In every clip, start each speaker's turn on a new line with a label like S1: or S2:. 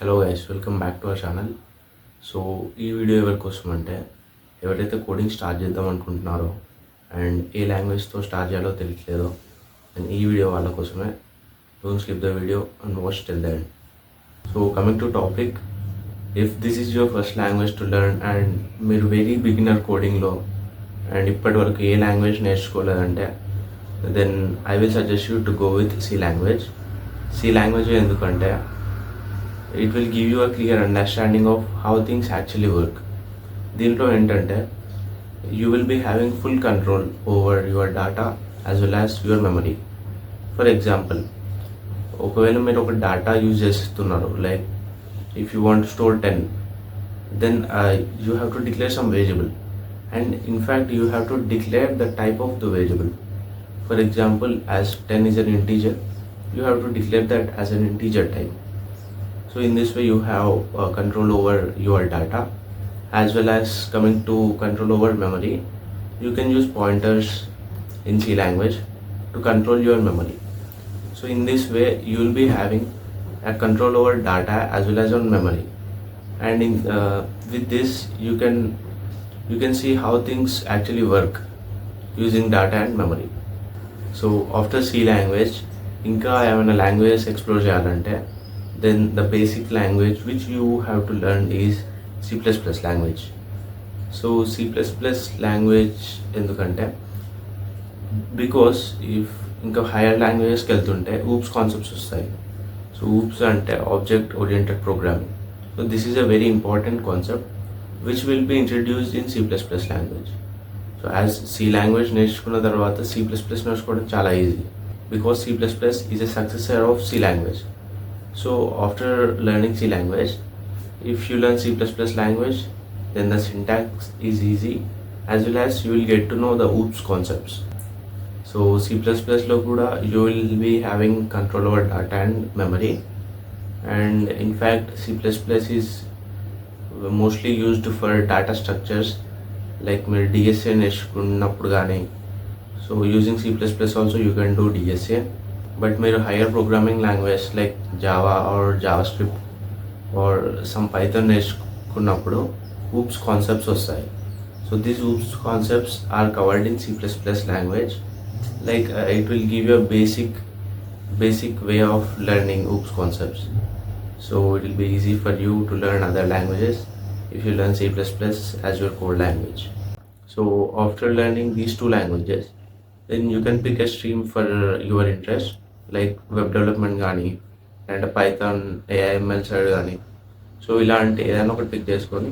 S1: Hello guys, welcome back to our channel. So ఈ video ఎవరి కోసం అంటే ఎవరైతే కోడింగ్ స్టార్ట్ చేద్దాం అనుకుంటున్నారో అండ్ ఏ లాంగ్వేజ్తో స్టార్ట్ చేయాలో తెలియట్లేదో అండ్ ఈ వీడియో వాళ్ళ కోసమే. Don't skip the video and watch till the end. So coming to topic, if this is your first language to learn and మీరు వెరీ బిగినర్ కోడింగ్లో and ఇప్పటి వరకు ఏ లాంగ్వేజ్ నేర్చుకోలేదంటే then I will suggest you to go with C language. C language ఎందుకంటే it will give you a clear understanding of how things actually work. దీంట్లో ఏంటంటే you will be having full control over your data as well as your memory. For example, ఒకవేళ మీరు ఒక data use చేస్తున్నారు, like if you want store 10, then you have to declare some variable, and in fact you have to declare the type of the variable. For example, as 10 is an integer, you have to declare that as an integer type. So in this way you have control over your data, as well as coming to control over memory. You can use pointers in C language to control your memory. So in this way you will be having a control over data as well as on memory, and with this you can see how things actually work using data and memory. So after C language ఇంకా ఏమైనా languages explore చేయాలంటే then the basic language which you have to learn is C++ language. So C++ language ఎందుకంటే because if ఇంకా hire లాంగ్వేజెస్కి వెళ్తుంటే oops concepts వస్తాయి. So oops అంటే object oriented programming. So this is a very important concept which will be introduced in C++ language. So as C language నేర్చుకున్న తర్వాత C++ నేర్చుకోవడం చాలా easy, because C++ is a successor of C language. So after learning C language, if you learn C++ language, then the syntax is easy, as well as you will get to know the OOPS concepts. So C++ lo kuda you will be having control over data and memory, and in fact C++ is mostly used for data structures, like meer DSA నేర్చుకున్నప్పుడు కానీ. So using C++ also you can do DSA. But మీరు higher programming language like Java or JavaScript or some Python నేర్చుకున్నప్పుడు OOPs concepts వస్తాయి. So these OOPs concepts are covered in C++ language. Like it will give you basic way of learning OOPs concepts. So it will be easy for you to learn other languages if you learn C++ as your core language. So after learning these two languages, then you can pick a stream for your interest, like web development కానీ and python AIML side కానీ. So ఇలాంటి ఏదైనా ఒకటి pick చేసుకొని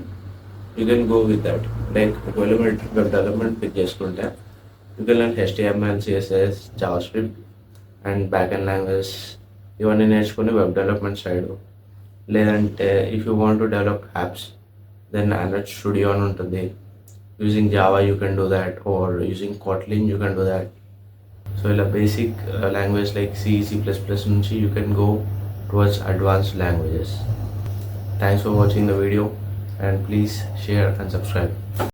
S1: you can go with that. Like ఒకవేళ మీరు web development pick చేసుకుంటే you can learn HTML, CSS, JavaScript and back end language ఇవన్నీ నేర్చుకొని వెబ్ డెవలప్మెంట్ సైడ్. లేదంటే if you want to develop apps, then Android Studio అని ఉంటుంది. Using Java you can do that, or using Kotlin you can do that. So in a basic language like C, C++ nunchi you can go towards advanced languages. Thanks for watching the video, and please share and subscribe.